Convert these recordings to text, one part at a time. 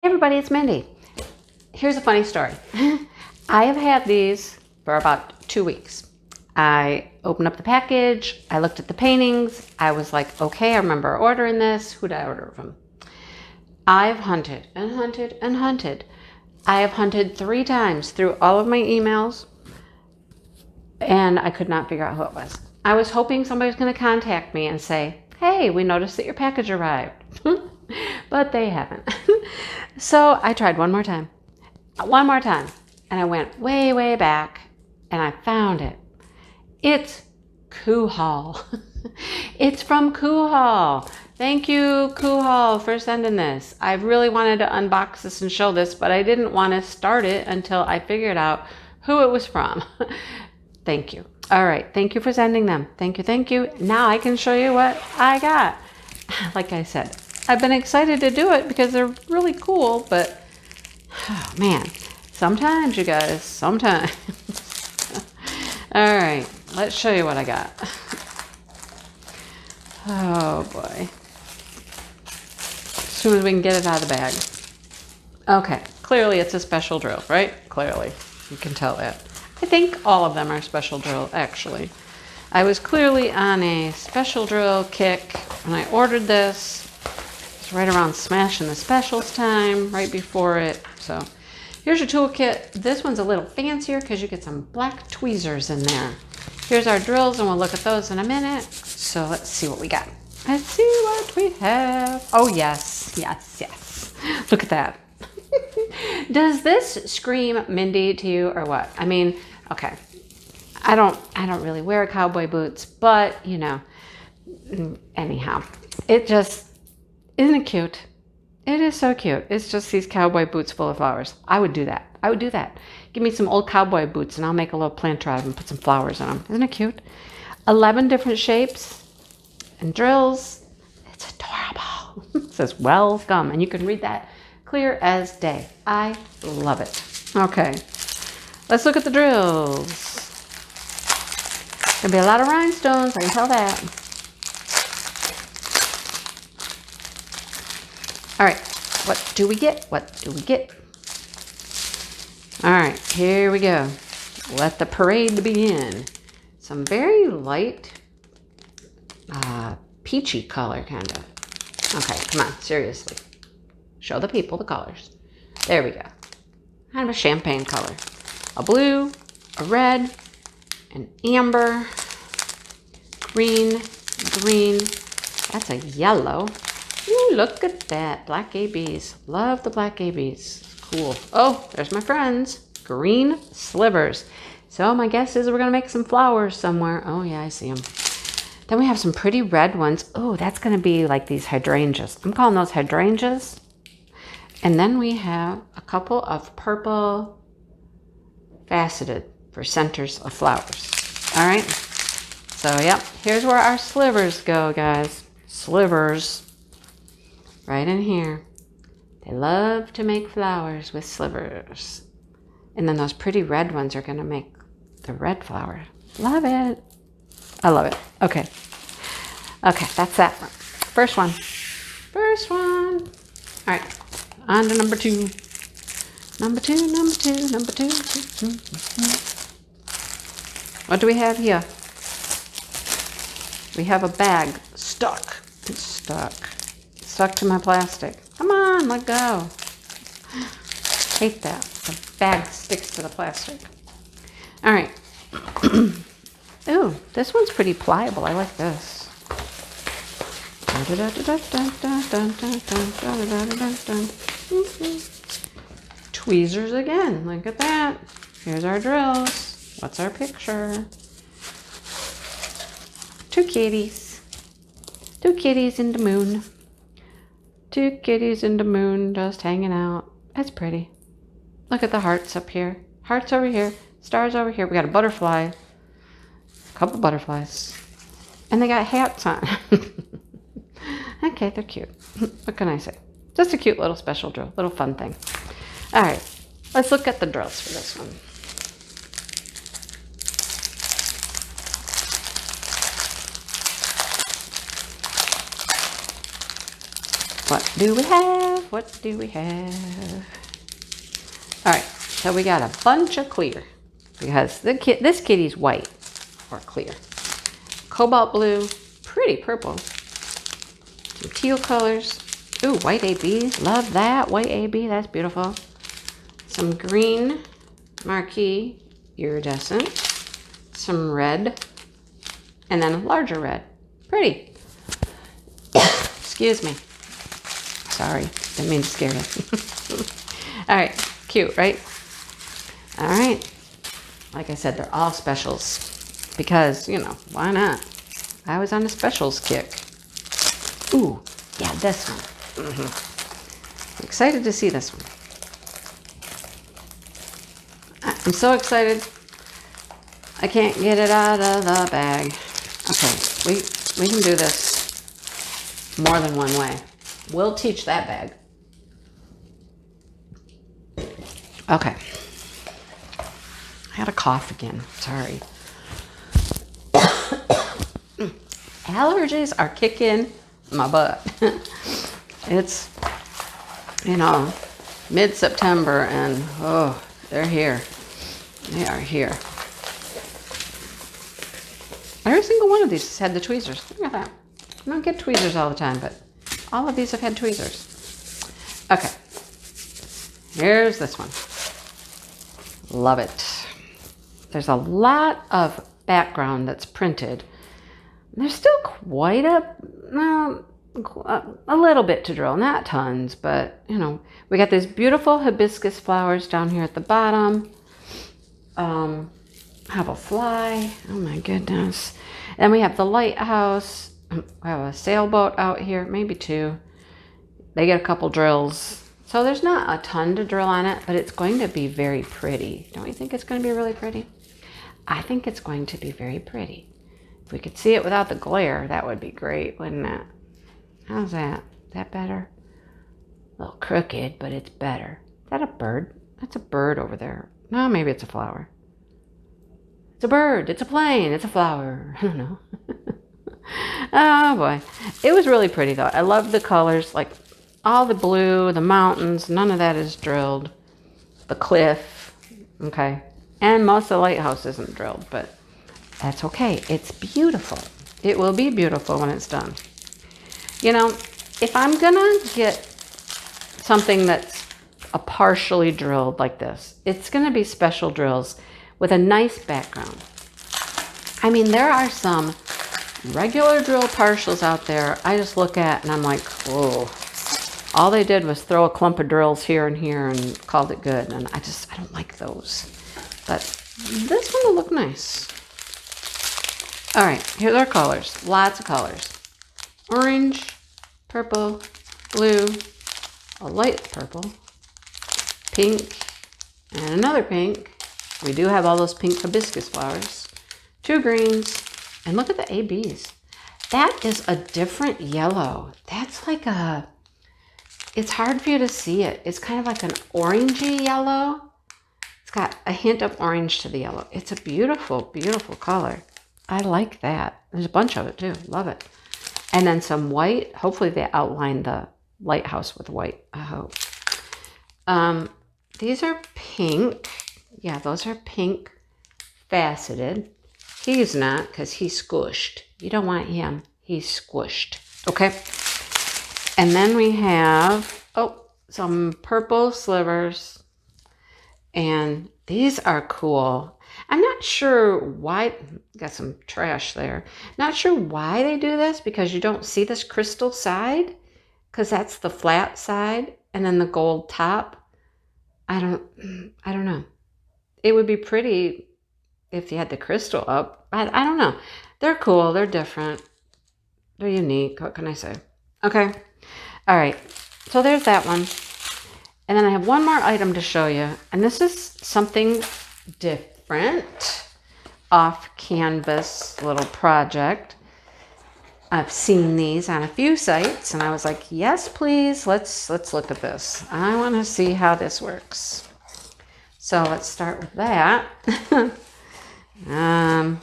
Hey everybody, it's Mindy. Here's a funny story. I have had these for about 2 weeks. I opened up the package, I looked at the paintings, I was like, okay, I remember ordering this. Who did I order from? I've hunted and hunted and hunted. I have hunted 3 times through all of my emails, and I could not figure out who it was. I was hoping somebody was going to contact me and say, hey, we noticed that your package arrived. But they haven't. So I tried one more time, and I went way, way back, and I found it. It's Coohaul. It's from Coohaul. Thank you, Coohaul, for sending this. I really wanted to unbox this and show this, but I didn't want to start it until I figured out who it was from. Thank you. All right, thank you for sending them. Thank you, thank you. Now I can show you what I got. Like I said, I've been excited to do it because they're really cool, but oh man, sometimes you guys, sometimes. All right, let's show you what I got. Oh boy. As soon as we can get it out of the bag. Okay, clearly it's a special drill, right? Clearly, you can tell that. I think all of them are special drill, actually. I was clearly on a special drill kick when I ordered this. It's right around smashing the specials time, right before it. So here's your toolkit. This one's a little fancier because you get some black tweezers in there. Here's our drills, and we'll look at those in a minute. So let's see what we got. Let's see what we have. Oh yes, yes, yes. Look at that. Does this scream Mindy to you or what? I mean, okay. I don't really wear cowboy boots, but you know, anyhow, it just, isn't it cute? It is so cute. It's just these cowboy boots full of flowers. I would do that. I would do that. Give me some old cowboy boots and I'll make a little plant drive and put some flowers on them. Isn't it cute? 11 different shapes and drills. It's adorable. It says welcome, and you can read that clear as day. I love it. Okay, let's look at the drills. There'll be a lot of rhinestones, I can tell that. All right, what do we get? What do we get? All right, here we go. Let the parade begin. Some very light, peachy color, kind of. Okay, come on, seriously. Show the people the colors. There we go. Kind of a champagne color. A blue, a red, an amber, green, green. That's a yellow. Ooh, look at that. Black ABs. Love the black ABs. Cool. Oh, there's my friends. Green slivers. So my guess is we're going to make some flowers somewhere. Oh, yeah, I see them. Then we have some pretty red ones. Oh, that's going to be like these hydrangeas. I'm calling those hydrangeas. And then we have a couple of purple faceted for centers of flowers. All right. So, yep, here's where our slivers go, guys. Slivers. Right in here. They love to make flowers with slivers. And then those pretty red ones are going to make the red flower. Love it. I love it. Okay. Okay, that's that one. First one. First one. All right. On to number 2. Number 2, number 2, number 2. What do we have here? We have a bag stuck. It's stuck. It's stuck to my plastic. Come on, let go. Hate that. The bag sticks to the plastic. All right. Ooh, this one's pretty pliable. I like this. Tweezers again. Look at that. Here's our drills. What's our picture? 2 kitties. 2 kitties in the moon. 2 kitties in the moon just hanging out. That's pretty. Look at the hearts up here. Hearts over here. Stars over here. We got a butterfly. A couple butterflies. And they got hats on. Okay, they're cute. What can I say? Just a cute little special drill. Little fun thing. All right. Let's look at the drills for this one. What do we have? What do we have? All right, so we got a bunch of clear because this kitty's white or clear. Cobalt blue, pretty purple. Some teal colors. Ooh, white AB, love that. White AB, that's beautiful. Some green marquee, iridescent. Some red, and then a larger red. Pretty. Excuse me. Sorry, didn't mean to scare you. All right, cute, right? All right. Like I said, they're all specials because, you know, why not? I was on a specials kick. Ooh, yeah, this one. I'm excited to see this one. I'm so excited. I can't get it out of the bag. Okay, we can do this more than one way. We'll teach that bag. Okay. I had a cough again. Sorry. Allergies are kicking my butt. It's, you know, mid-September and, oh, they're here. They are here. Every single one of these has had the tweezers. Look at that. I don't get tweezers all the time, but all of these have had tweezers. Okay. Here's this one. Love it. There's a lot of background that's printed. There's still quite a little bit to drill. Not tons, but, you know, we got these beautiful hibiscus flowers down here at the bottom. Have a fly. Oh my goodness. And we have the lighthouse. We have a sailboat out here, maybe two. They get a couple drills. So there's not a ton to drill on it, but it's going to be very pretty. Don't you think it's going to be really pretty? I think it's going to be very pretty. If we could see it without the glare, that would be great, wouldn't it? How's that? Is that better? A little crooked, but it's better. Is that a bird? That's a bird over there. No, maybe it's a flower. It's a bird. It's a plane. It's a flower. I don't know. Oh, boy. It was really pretty, though. I love the colors. Like, all the blue, the mountains, none of that is drilled. The cliff, okay? And most of the lighthouse isn't drilled, but that's okay. It's beautiful. It will be beautiful when it's done. You know, if I'm going to get something that's a partially drilled like this, it's going to be special drills with a nice background. I mean, there are some regular drill partials out there I just look at and I'm like, whoa. All they did was throw a clump of drills here and here and called it good. And I don't like those. But this one will look nice. All right, here's our colors. Lots of colors. Orange, purple, blue, a light purple, pink, and another pink. We do have all those pink hibiscus flowers. 2 greens, and look at the ABs. That is a different yellow. That's like a, it's hard for you to see it. It's kind of like an orangey yellow. It's got a hint of orange to the yellow. It's a beautiful, beautiful color. I like that. There's a bunch of it too. Love it. And then some white. Hopefully they outline the lighthouse with white, I hope. These are pink. Yeah, those are pink faceted. He's not because he's squished. You don't want him. He's squished. Okay. And then we have, some purple slivers. And these are cool. I'm not sure why, got some trash there. Not sure why they do this because you don't see this crystal side because that's the flat side and then the gold top. I don't know. It would be pretty if you had the crystal up. I don't know. They're cool. They're different. They're unique. What can I say? Okay. All right. So there's that one. And then I have one more item to show you. And this is something different. Off canvas little project. I've seen these on a few sites. And I was like, yes, please. Let's look at this. I want to see how this works. So let's start with that.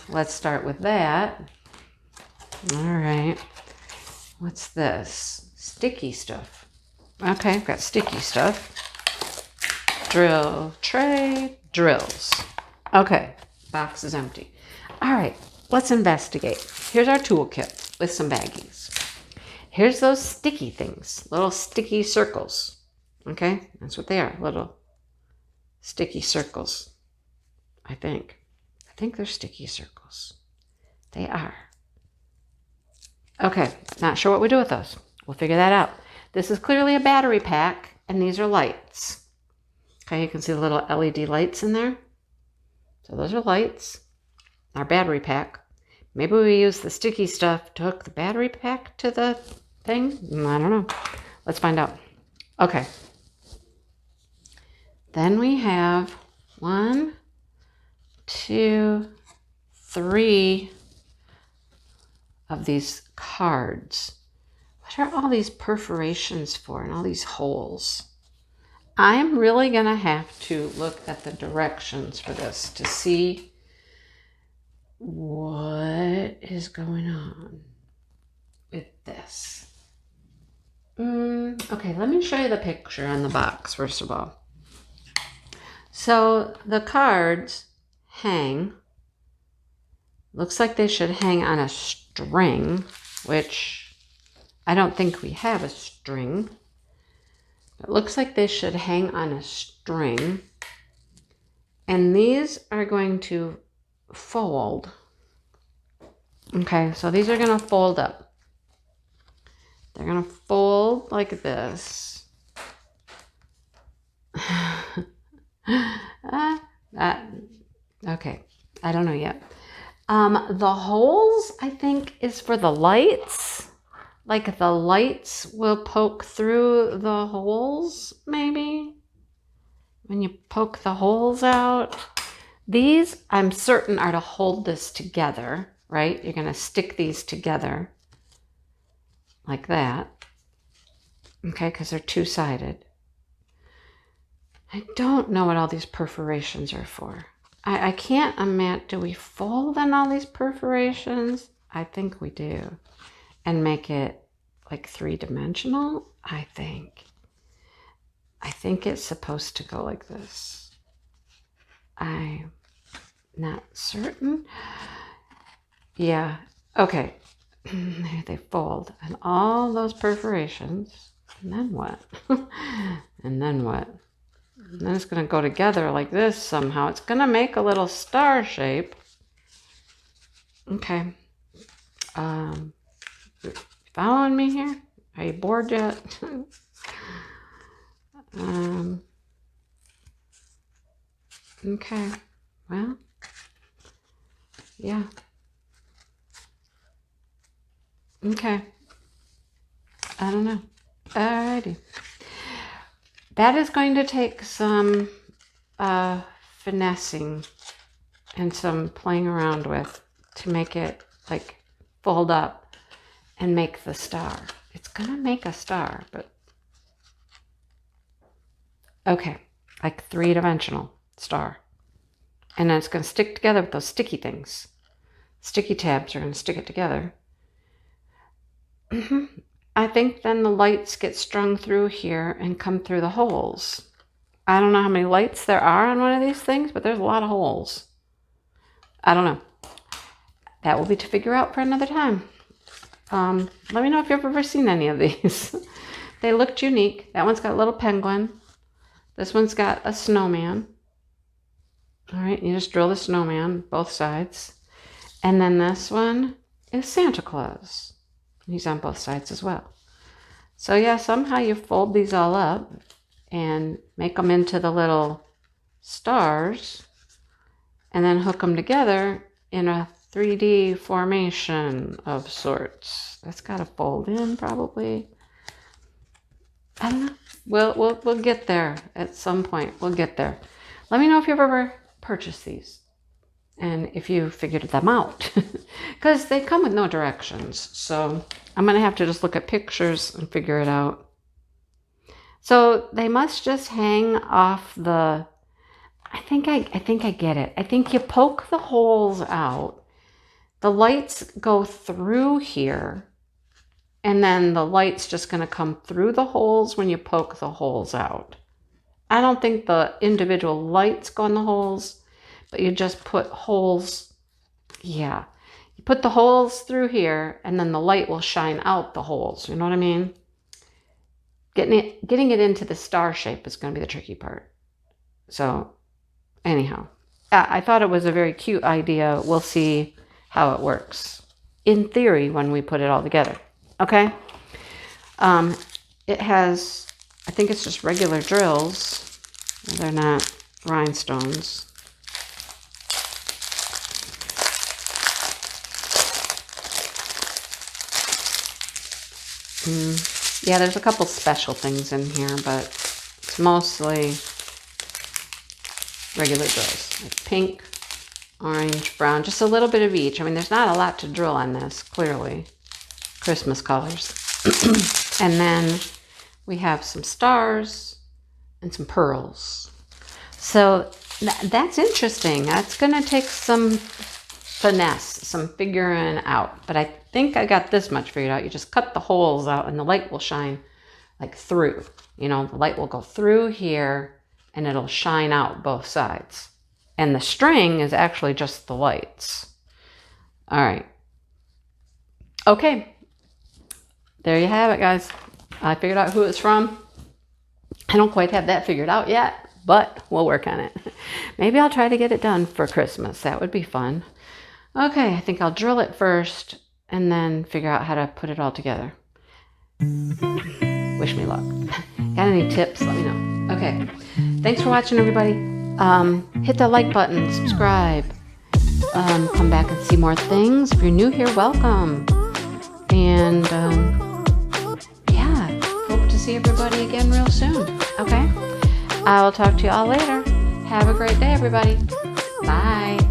Let's start with that. All right. What's this? Sticky stuff. Okay, I've got sticky stuff. Drill tray, drills. Okay, box is empty. All right, let's investigate. Here's our toolkit with some baggies. Here's those sticky things, little sticky circles. Okay, that's what they are, little sticky circles. I think they're sticky circles. They are. Okay, not sure what we do with those. We'll figure that out. This is clearly a battery pack, and these are lights. Okay, you can see the little LED lights in there. So those are lights. Our battery pack. Maybe we use the sticky stuff to hook the battery pack to the thing. I don't know. Let's find out. Okay. Then we have 1, 2, 3 of these cards. What are all these perforations for and all these holes? I am really going to have to look at the directions for this to see what is going on with this. Okay, let me show you the picture on the box, first of all. So the cards hang. Looks like they should hang on a string, which I don't think we have a string. It looks like they should hang on a string. And these are going to fold. Okay, so these are going to fold up. They're going to fold like this. Okay, I don't know yet. The holes, I think, is for the lights. Like the lights will poke through the holes, maybe. When you poke the holes out. These, I'm certain, are to hold this together, right? You're going to stick these together like that. Okay, because they're two-sided. I don't know what all these perforations are for. I can't imagine, do we fold in all these perforations? I think we do. And make it like three-dimensional, I think. I think it's supposed to go like this. I'm not certain. Yeah, okay. They fold. And all those perforations. And then what? And then what? And then it's going to go together like this somehow. It's going to make a little star shape. Okay. Following me here? Are you bored yet? Okay. Well, yeah. Okay. I don't know. Alrighty. That is going to take some finessing and some playing around with to make it like fold up and make the star. It's going to make a star, but okay, like three-dimensional star. And then it's going to stick together with those sticky things. Sticky tabs are going to stick it together. I think then the lights get strung through here and come through the holes. I don't know how many lights there are on one of these things, but there's a lot of holes. I don't know. That will be to figure out for another time. Let me know if you've ever seen any of these. They looked unique. That one's got a little penguin. This one's got a snowman. All right, you just drill the snowman both sides. And then this one is Santa Claus. He's on both sides as well. So yeah, somehow you fold these all up and make them into the little stars and then hook them together in a 3D formation of sorts. That's got to fold in probably. I don't know. We'll get there at some point. We'll get there. Let me know if you've ever purchased these and if you figured them out, because they come with no directions. So I'm gonna have to just look at pictures and figure it out. So they must just hang off the. I think I get it. I think you poke the holes out. The lights go through here, and then the light's just going to come through the holes when you poke the holes out. I don't think the individual lights go in the holes, but you just put holes, yeah. You put the holes through here, and then the light will shine out the holes, you know what I mean? Getting it into the star shape is going to be the tricky part. So, anyhow, I thought it was a very cute idea. We'll see how it works, in theory, when we put it all together. Okay? It has, I think it's just regular drills. They're not rhinestones. Yeah, there's a couple special things in here, but it's mostly regular drills. Like pink, orange, brown, just a little bit of each. I mean, there's not a lot to drill on this, clearly. Christmas colors. And then we have some stars and some pearls. So that's interesting. That's going to take some finesse, some figuring out. But I think I got this much figured out. You just cut the holes out and the light will shine like through. You know, the light will go through here and it'll shine out both sides. And the string is actually just the lights. All right. Okay. There you have it, guys. I figured out who it's from. I don't quite have that figured out yet, but we'll work on it. Maybe I'll try to get it done for Christmas. That would be fun. Okay, I think I'll drill it first and then figure out how to put it all together. Wish me luck. Got any tips? Let me know. Okay. Thanks for watching, everybody. Hit the like button, subscribe. Come back and see more things. If you're new here, welcome. And yeah, hope to see everybody again real soon. Okay? I will talk to you all later. Have a great day, everybody. Bye.